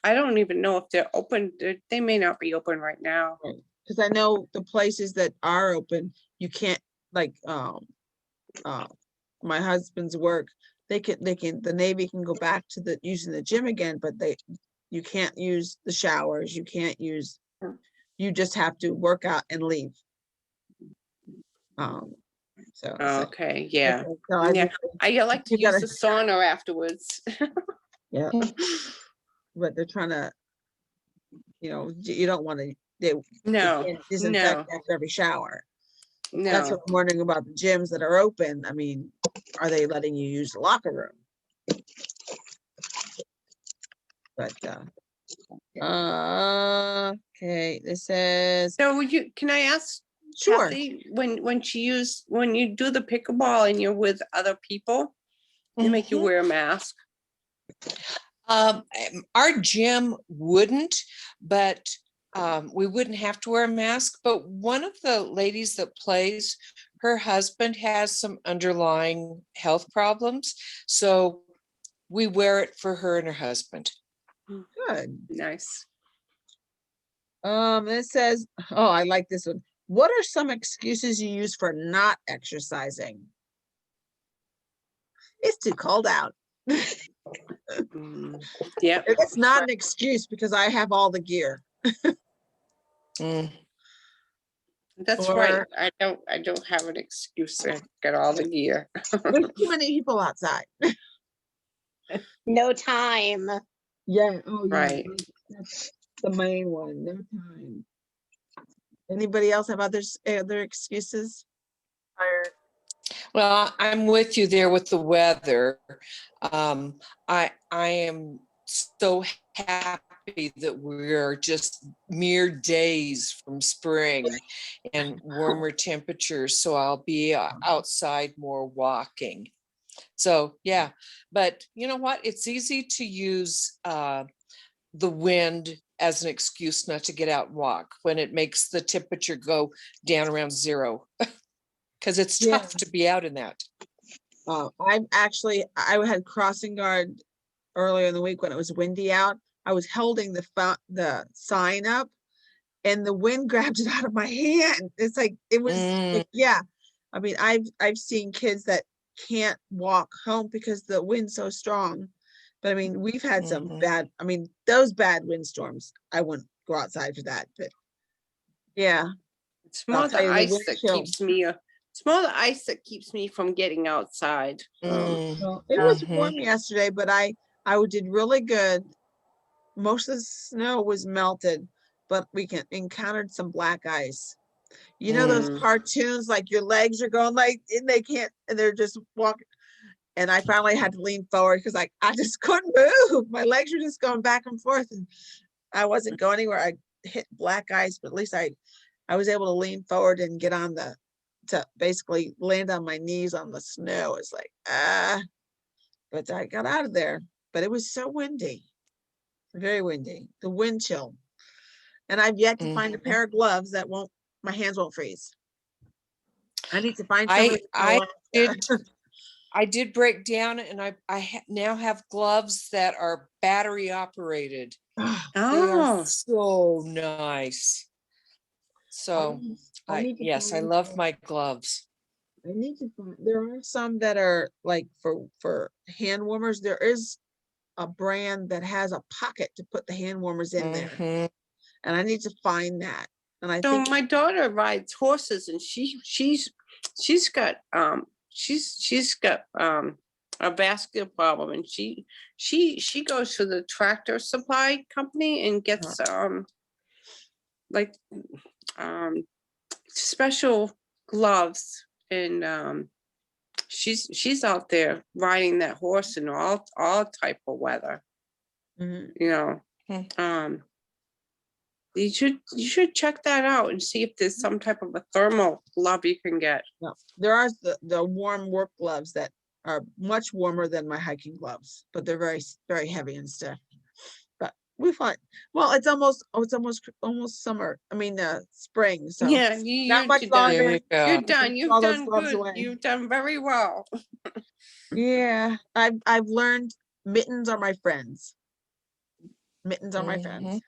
don't even know if they're open. They may not be open right now. Because I know the places that are open, you can't, like my husband's work, the Navy can go back to using the gym again, but you can't use the showers, you can't use You just have to work out and leave. So it's like, Okay, yeah. okay, so I Yeah, just think I like to you use gotta- the sauna afterwards. yeah, but they're trying to, you don't want to, you No, can't disinfect no, after every shower. That's no. what I'm wondering about the gyms that are open. I mean, are they letting you use the locker room? But, okay, this says, So can I ask sure. Kathy, when you do the pickleball and you're with other people, they make you Mhm. wear a mask? Our gym wouldn't, but we wouldn't have to wear a mask. But one of the ladies that plays, her husband has some underlying health problems. So we wear it for her and her husband. Good. Nice. It says, oh, I like this one. What are some excuses you use for not exercising? It's too cold out. Yeah, It's not an excuse because I have all the gear. Mm. that's right. Or I don't have an excuse. I got all the gear. there's too many people outside. No time. Yeah. Oh, yeah. Right. That's the main one. No time. Anybody else have other excuses? Well, I'm with you there with the weather. I am so happy that we're just mere days from spring and warmer temperatures, so I'll be outside more walking. So yeah, but you know what? It's easy to use the wind as an excuse not to get out and walk when it makes the temperature go down around 0. Because it's Yeah. tough to be out in that. I had crossing guard earlier in the week when it was windy out. I was holding the sign up and the wind grabbed it out of my hand. It's like, it was, yeah. I mean, I've seen kids that can't walk home because the wind's so strong. But I mean, we've had some bad, I mean, those bad windstorms, I wouldn't go outside for that, but yeah. It's I'll more tell the you, the ice wind that chill. keeps me. It's more the ice that keeps me from getting outside. Well, it was warm yesterday, but I did really good. Most of the snow was melted, but we encountered some black ice. You know those cartoons, like your legs are going like, and they can't, and they're just walking. And I finally had to lean forward because I just couldn't move. My legs were just going back and forth, and I wasn't going anywhere. I hit black ice, but at least I was able to lean forward and get on to basically land on my knees on the snow. It's like, but I got out of there. But it was so windy, very windy, the wind chill. And I've yet to find a pair of gloves that my hands won't freeze. I need to find somebody. I did break down, and I now have gloves that are battery operated. They are so nice. So yes, I love my gloves. I need to find, there are some that are like for hand warmers. There is a brand that has a pocket to put the hand warmers in there. And I need to find that. And I So think my daughter rides horses, and she's got a vascular problem, and she goes to the tractor supply company and gets like special gloves, and she's out there riding that horse in all type of weather. You know, you should check that out and see if there's some type of a thermal glove you can get. no, there are the warm work gloves that are much warmer than my hiking gloves, but they're very, very heavy and stuff. But we find, well, it's almost summer. I mean, spring. So Yeah, not much you're longer. done. You're done. You've All those done gloves good. away. You've done very well. Yeah, I've learned mittens are my friends. Mittens are my friends.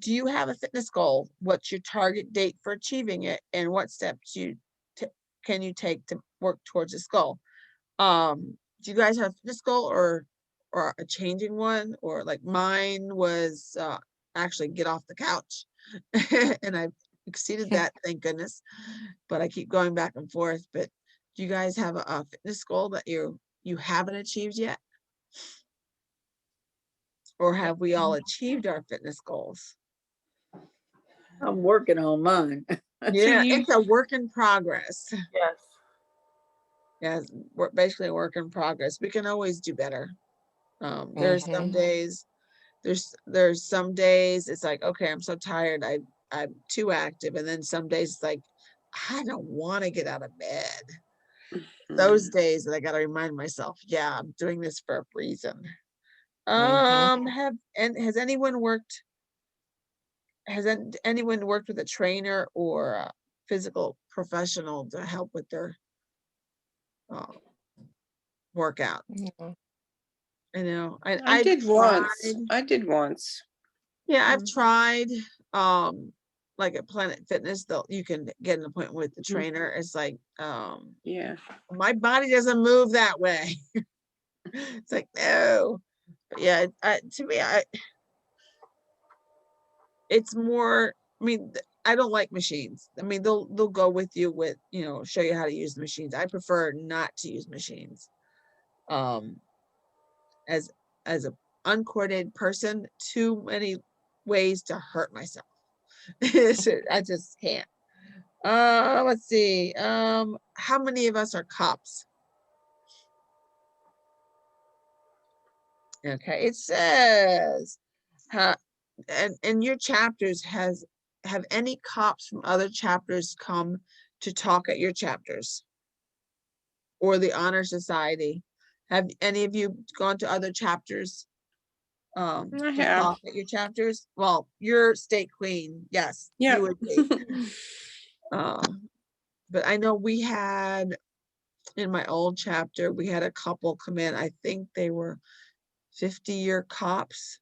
Do you have a fitness goal? What's your target date for achieving it, and what steps can you take to work towards this goal? Do you guys have a fitness goal, or or a changing one, or like mine was actually get off the couch. And I've exceeded that, thank goodness. But I keep going back and forth. But do you guys have a fitness goal that you haven't achieved yet? Or have we all achieved our fitness goals? I'm working on mine. Yeah, you- it's a work in progress. Yes. Yes, we're basically a work in progress. We can always do better. There's some days, there's some days it's like, okay, I'm so tired, I'm too active. And then some days it's like, I don't want to get out of bed. Those days that I got to remind myself, yeah, I'm doing this for a reason. Has anyone worked with a trainer or a physical professional to help with their workout? Mhm. I know. I I've did once. tried. I did once. Yeah, I've tried. Like at Planet Fitness, you can get an appointment with the trainer. It's like, Yeah. my body doesn't move that way. It's like, no. But yeah, to me, it's more, I mean, I don't like machines. I mean, they'll go with you with, show you how to use the machines. I prefer not to use machines. As a uncoordinated person, too many ways to hurt myself. I just can't. Let's see. How many of us are cops? Okay, it says, and your chapters have any cops from other chapters come to talk at your chapters or the honor society? Have any of you gone to other chapters I to have. talk at your chapters? Well, you're state queen, yes, Yeah. you would be. But I know we had in my old chapter, we had a couple come in. I think they were 50-year cops.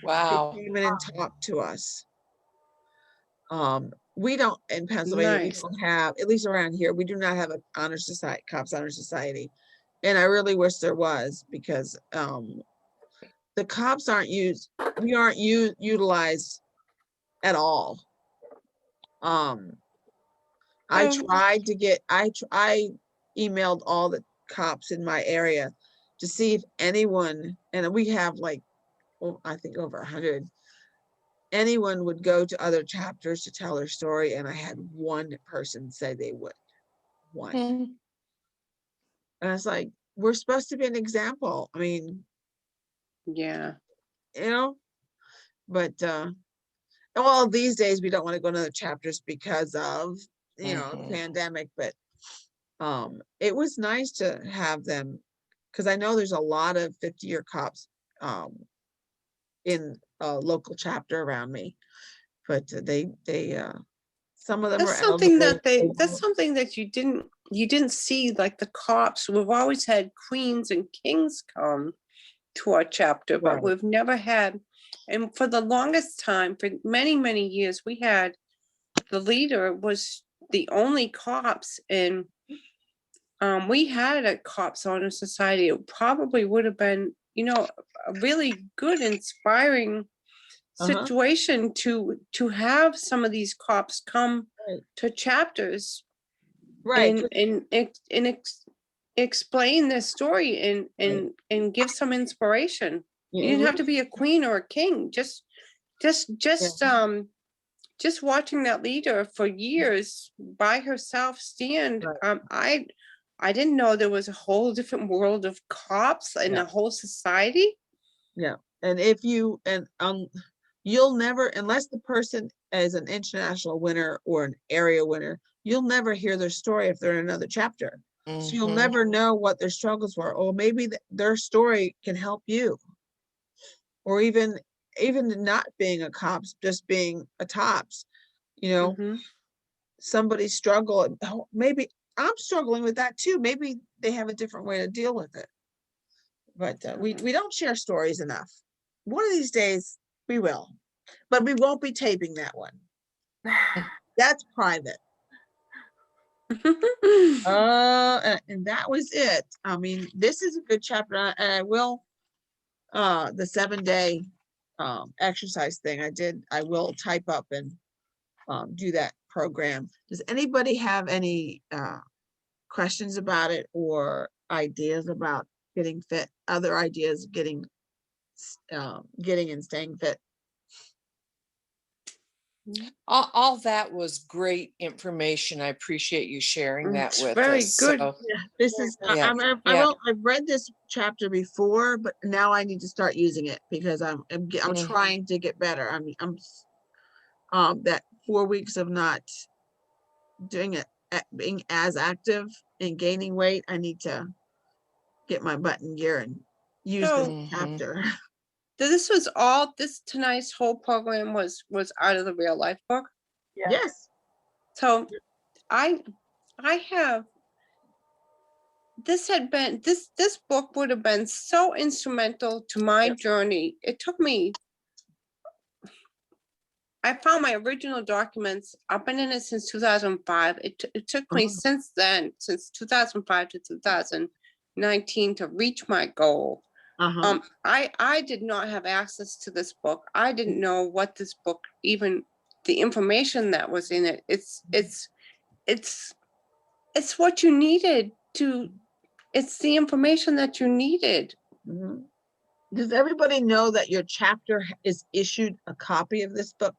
They Wow. came in and talked to us. We don't, in Pennsylvania, we Nice. don't have, at least around here, we do not have an honor society, cops honor society. And I really wish there was, because the cops aren't utilized at all. I Oh. tried to get, I emailed all the cops in my area to see if anyone, and we have like, I think over 100, anyone would go to other chapters to tell their story. And I had one person say they would. One. Mhm. And I was like, we're supposed to be an example. I mean, Yeah. But well, these days we don't want to go to other chapters because of the pandemic. But it was nice to have them, because I know there's a lot of 50-year cops in a local chapter around me. But they some of them That's are something elderly. that's something that you didn't see, like the cops. We've always had queens and kings come to our chapter, but Right. we've never had, and for the longest time, for many, many years, we had the leader was the only cops, and we had a cops honor society. It probably would have been, a really good, inspiring situation to have some of these cops come Right. to chapters Right. and explain their story and give some inspiration. You didn't have to be a queen or a king. Just watching that leader for years by herself stand. Right. I didn't know there was a whole different world of cops and a whole society. Yeah. And if you, you'll never, unless the person is an international winner or an area winner, you'll never hear their story if they're in another chapter. So you'll never know what their struggles were, or maybe their story can help you. Or even not being a cops, just being a tops, somebody struggle, and maybe I'm struggling with that too. Maybe they have a different way to deal with it. But we don't share stories enough. One of these days we will, but we won't be taping that one. That's private. And that was it. I mean, this is a good chapter, and I will the 7-day exercise thing. I will type up and do that program. Does anybody have any questions about it or ideas about getting fit? Other ideas getting and staying fit? All that was great information. I appreciate you sharing that It's with very us. good. So, Yeah, this is, Yeah, I've read this chapter before, but now I need to start using it because I'm Mhm. trying to get better. That 4 weeks of not doing it, being as active and gaining weight, I need to get my butt in gear and use this So chapter. this tonight's whole program was out of the real life book. Yeah. Yes. So I have, this book would have been so instrumental to my journey. It took me, I found my original documents. I've been in it since 2005. It took me since then, since 2005 to 2019 to reach my goal. I did not have access to this book. I didn't know what this book, even the information that was in it. It's what you needed to, it's the information that you needed. Does everybody know that your chapter is issued a copy of this book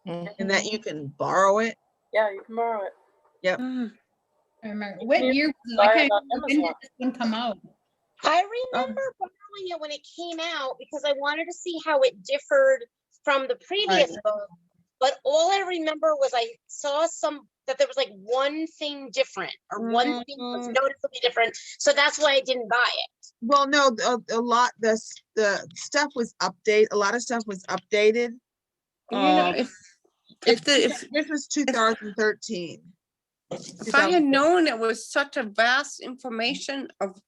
and that you can borrow it? Yeah, you can borrow it. Yep. I remember, what You year was it? buy I it can't on remember, when did Amazon. this one come out? I remember borrowing it when it came out because I wanted to see how it differed from the previous book. But all I remember was I saw that there was like one thing different or one thing was noticeably different. So that's why I didn't buy it. Well, no, a lot, the stuff was updated. A lot of stuff was updated. You know, This was 2013. if I had known it was such a vast information of,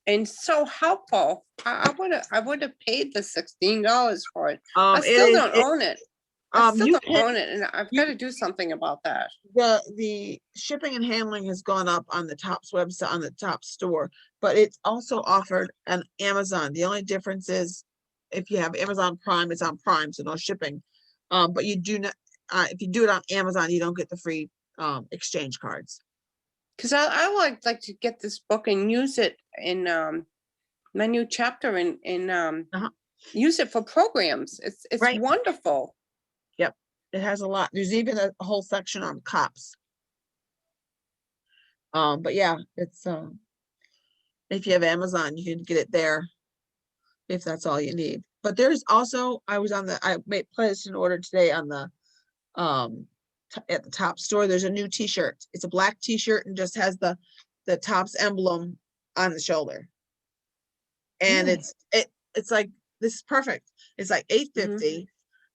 and so helpful, I would have paid the $16 for it. I still don't own it. I still don't own it, and I've got to do something about that. The shipping and handling has gone up on the Topps website, on the Topps store, but it's also offered on Amazon. The only difference is if you have Amazon Prime, it's on Prime, so no shipping. But you do not, if you do it on Amazon, you don't get the free exchange cards. Because I would like to get this book and use it in my new chapter and use it for programs. It's Right. wonderful. Yep, it has a lot. There's even a whole section on cops. But yeah, it's if you have Amazon, you can get it there if that's all you need. But there's also, I placed an order today on the at the Topps store. There's a new t-shirt. It's a black t-shirt and just has the Topps emblem on the shoulder. And it's like, this is perfect. It's like $8.50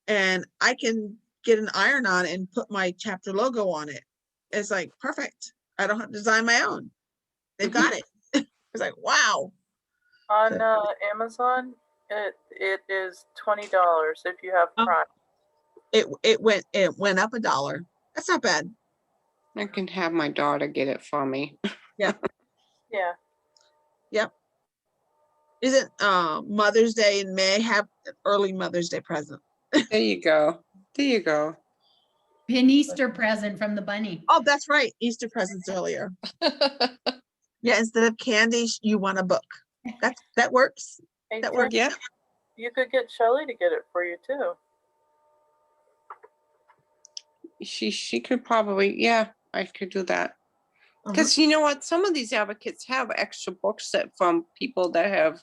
and I can get an iron on and put my chapter logo on it. It's like perfect. I don't have to design my own. They've got it. It's like, wow. On Amazon, it is $20 if you have Prime. It went up $1. That's not bad. I can have my daughter get it for me. Yeah. Yeah. Yep. Isn't Mother's Day in May? Have an early Mother's Day present. There you go. There you go. An Easter present from the bunny. Oh, that's right. Easter presents earlier. Yeah, instead of candy, you want a book. That works. Hey, That works. Yeah. You could get Shelley to get it for you too. She could probably, yeah, I could do that. Because you know what? Some of these advocates have extra books that from people that have,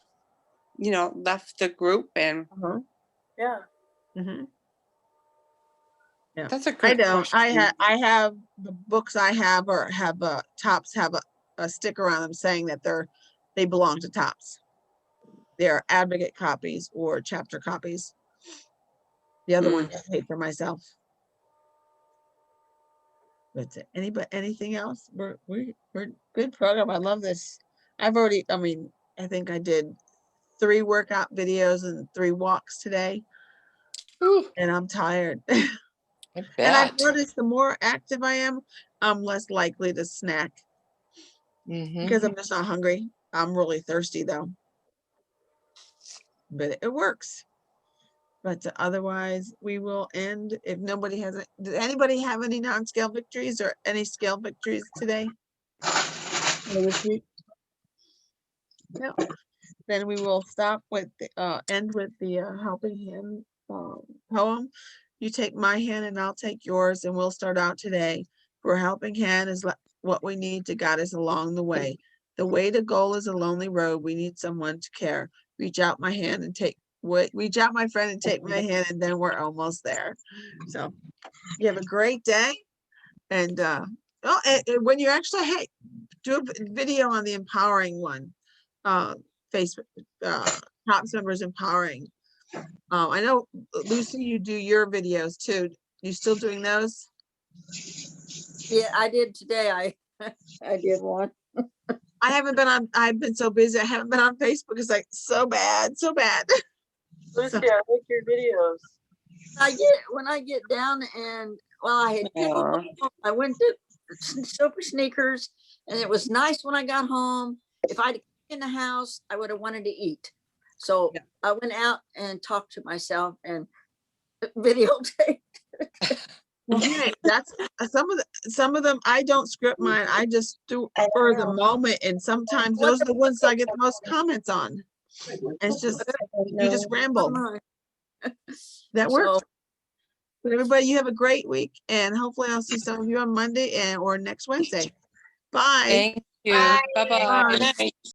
left the group and. Yeah. Yeah. That's a good I don't. question. I have the books I have or have Topps have a sticker on them saying that they belong to Topps. They're advocate copies or chapter copies. The other one I paid for myself. That's it. Anything else? We're good program. I love this. I think I did 3 workout videos and 3 walks today. Ooh, and I'm tired. I And I've bet. noticed the more active I am, I'm less likely to snack because I'm just not hungry. I'm really thirsty though. but it works. But otherwise, we will end if nobody has, did anybody have any non-scale victories or any scale victories today? Or this week? No. Then we will stop with, end with the helping hand poem. You take my hand and I'll take yours, and we'll start out today. For a helping hand is what we need to guide us along the way. The way to goal is a lonely road. We need someone to care. Reach out my hand and reach out my friend and take my hand, and then we're almost there. So you have a great day. And and when you actually, hey, do a video on the empowering one. Facebook, Tops Members Empowering. I know, Lucy, you do your videos too. You still doing those? Yeah, I did today. I did one. I haven't been on, I've been so busy. I haven't been on Facebook. It's like so bad, so bad. Lucy, I like your videos. When I get down and I had pickleball, I went to Silver Sneakers, and it was nice when I got home. If I'd in the house, I would have wanted to eat. So I went out and talked to myself and videotaped. Well, hey, that's some of them. I don't script mine. I just do for the moment, and sometimes those are the ones I get the most comments on. It's just you just ramble. That works. But everybody, you have a great week, and hopefully I'll see some of you on Monday or next Wednesday. Bye. Thank you. Bye-bye. Bye.